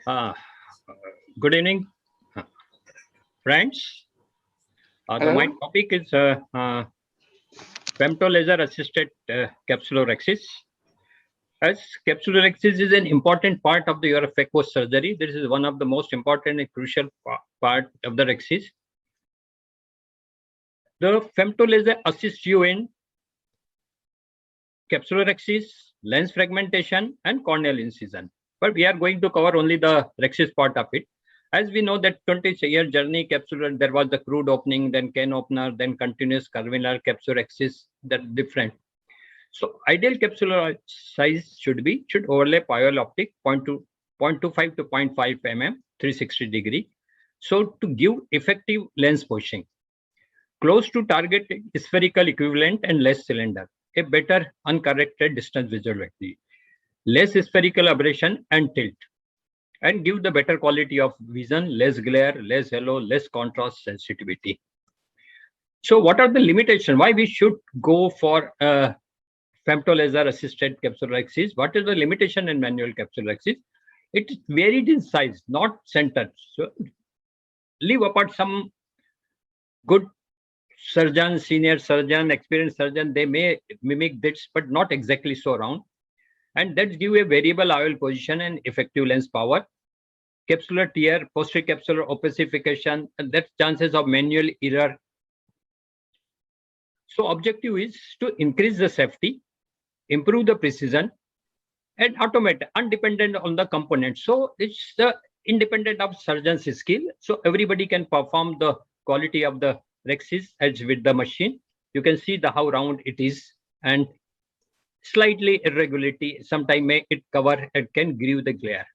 Uh, Good evening, uh, friends. My Hello. topic is femtolaser assisted capsulorhexis. As capsulorhexis is an important part of your phaco surgery, this is one of the most important and crucial part of the rhexis. The femtolaser assists you in capsulorhexis, lens fragmentation, and corneal incision. But we are going to cover only the rhexis part of it. As we know that 20-year journey capsular, there was the crude opening, then cane opener, then continuous curvular capsulorhexis, that different. So ideal capsular size should overlap IOL optic 0.25 to 0.5 mm, 360 degree. So to give effective lens pushing, close to target spherical equivalent and less cylinder, a better uncorrected distance visual less spherical aberration and tilt, and give the better quality of vision, less glare, less halo, less contrast sensitivity. So what are the limitations? Why we should go for femtolaser assisted capsulorhexis? What is the limitation in manual capsulorhexis? It is varied in size, not centered. So leave apart some good surgeon, senior surgeon, experienced surgeon, they may mimic this, but not exactly so round. And that give a variable IOL position and effective lens power. Capsular tear, posterior capsular opacification, and that chances of manual error. So objective is to increase the safety, improve the precision, and automate, undependent on the component. So it's independent of surgeon's skill. So everybody can perform the quality of the rhexis as with the machine. You can see the how round it is and slightly irregularity. Sometimes may it cover and can give the glare.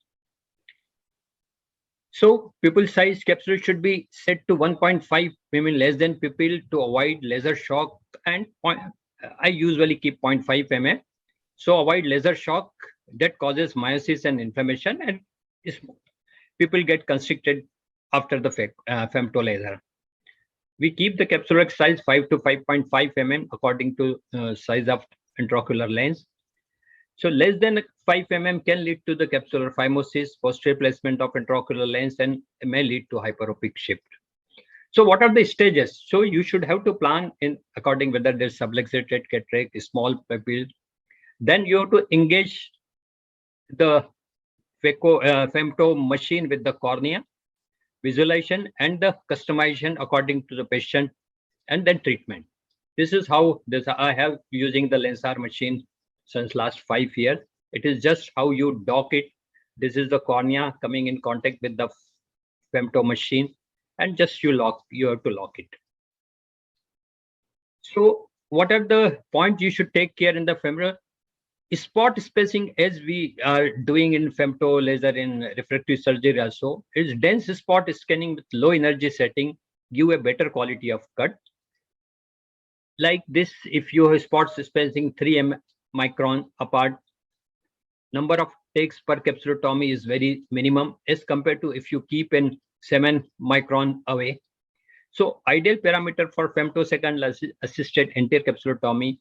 So pupil size capsule should be set to 1.5 mm less than pupil to avoid laser shock, and I usually keep 0.5 mm. So avoid laser shock that causes miosis and inflammation, and people get constricted after the femtolaser. We keep the capsular size 5 to 5.5 mm according to size of intraocular lens. So less than 5 mm can lead to the capsular phimosis, posterior placement of intraocular lens, and may lead to hyperopic shift. So what are the stages? So you should have to plan in according whether there's subluxated cataract, small pupil. Then you have to engage the femto machine with the cornea, visualization, and the customization according to the patient, and then treatment. This is how this I have using the LENSAR machine since last 5 years. It is just how you dock it. This is the cornea coming in contact with the femto machine, and just you have to lock it. So what are the points you should take care in the femoral? Spot spacing, as we are doing in femto laser in refractive surgery also, is dense spot scanning with low energy setting give a better quality of cut. Like this, if you have spots spacing 3 micron apart, number of takes per capsulotomy is very minimum as compared to if you keep in 7 micron away. So ideal parameter for femtosecond assisted anterior capsulotomy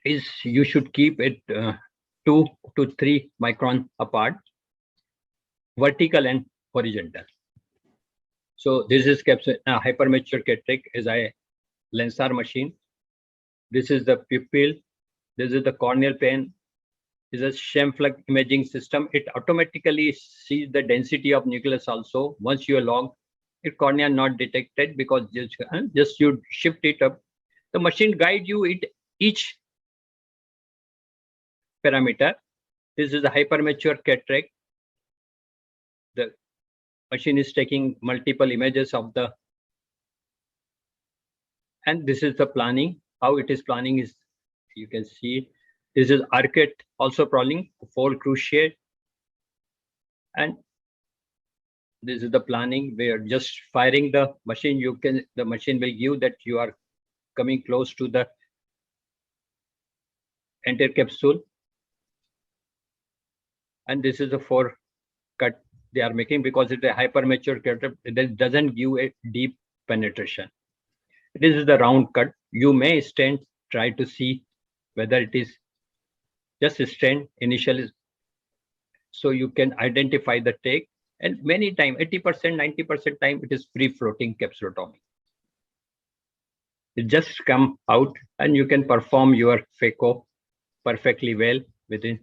is you should keep it 2 to 3 micron apart, vertical and horizontal. So this is hypermature cataract is a LENSAR machine. This is the pupil. This is the corneal plane. This is a Scheimpflug imaging system. It automatically sees the density of nucleus also. Once you are logged, if cornea not detected because just you shift it up. The machine guide you each parameter. This is a hypermature cataract. The machine is taking multiple images of the, and this is the planning. How it is planning is, you can see, this is arcade also planning, 4 cruciate, and this is the planning. We are just firing the machine. The machine will give that you are coming close to the anterior capsule, and this is a 4 cut they are making because it's a hypermature cataract. It doesn't give a deep penetration. This is the round cut. You may stand, try to see whether it is just stand initially. So you can identify the take, and many time, 80%, 90% time, it is free floating capsulotomy. It just come out and you can perform your phaco perfectly well within.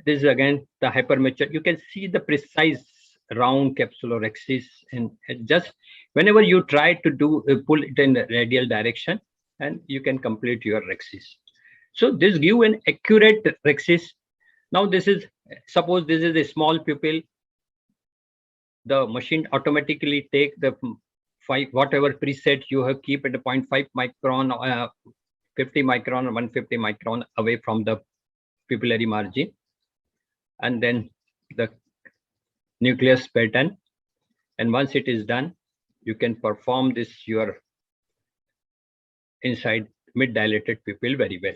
This is again the hypermature. You can see the precise round capsulorhexis, and just whenever you try to do pull it in the radial direction, and you can complete your rhexis. So this give an accurate rhexis. Now this is, suppose this is a small pupil, the machine automatically take the whatever preset you have, keep at a 0.5 micron, 50 micron or 150 micron away from the pupillary margin, and then the nucleus pattern. And once it is done, you can perform this your inside mid dilated pupil very well.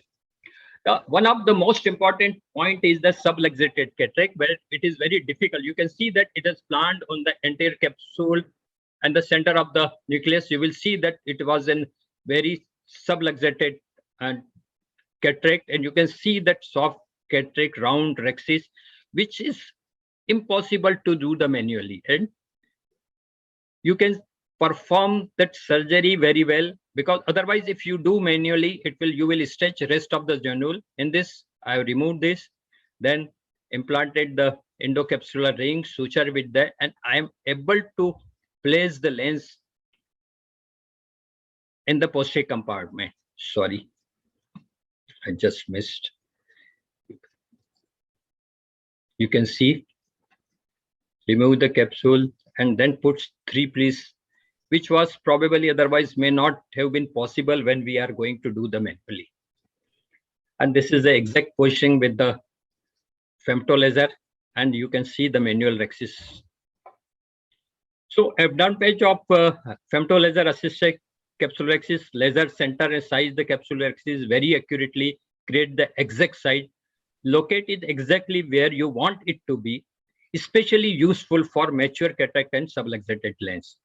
One of the most important point is the subluxated cataract, where it is very difficult. You can see that it is planned on the anterior capsule and the center of the nucleus. You will see that it was a very subluxated cataract, and you can see that soft cataract round rhexis, which is impossible to do the manually. And you can perform that surgery very well, because otherwise if you do manually, you will stretch rest of the granule. In this, I have removed this, then implanted the endocapsular ring, suture with that, and I am able to place the lens in the posterior compartment. Sorry, I just missed. You can see, remove the capsule and then put 3 pleats, which was probably otherwise may not have been possible when we are going to do the manually. And this is the exact positioning with the femtolaser, and you can see the manual rhexis. So advantage of femtolaser assisted capsulorhexis, laser center and size the capsulorhexis very accurately, create the exact size, locate it exactly where you want it to be, especially useful for mature cataract and subluxated lens.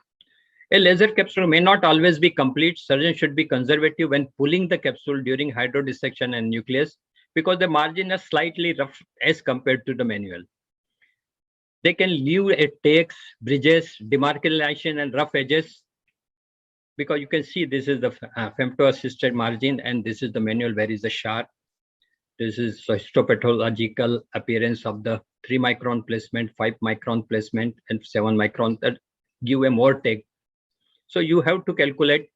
A laser capsule may not always be complete. Surgeon should be conservative when pulling the capsule during hydrodissection and nucleus, because the margin is slightly rough as compared to the manual. They can leave a takes, bridges, demarcation and rough edges, because you can see this is the femto-assisted margin and this is the manual where is the sharp. This is histopathological appearance of the 3 micron placement, 5 micron placement, and 7 micron that give a more take. So you have to calculate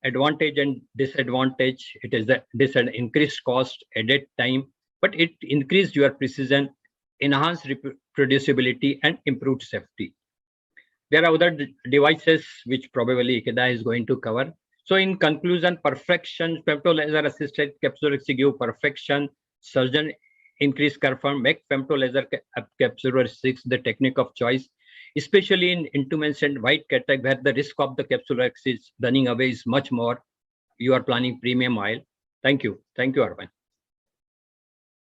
advantage and disadvantage. It is this an increased cost, added time, but it increased your precision, enhanced reproducibility, and improved safety. There are other devices which probably Ikeda is going to cover. So in conclusion, perfection, femtolaser assisted capsulorhexis give perfection. Surgeon increase confirm, make femtolaser capsulorhexis the technique of choice, especially in intumescent white cataract where the risk of the capsulorhexis running away is much more. You are planning premium oil. Thank you. Thank you, Arvind.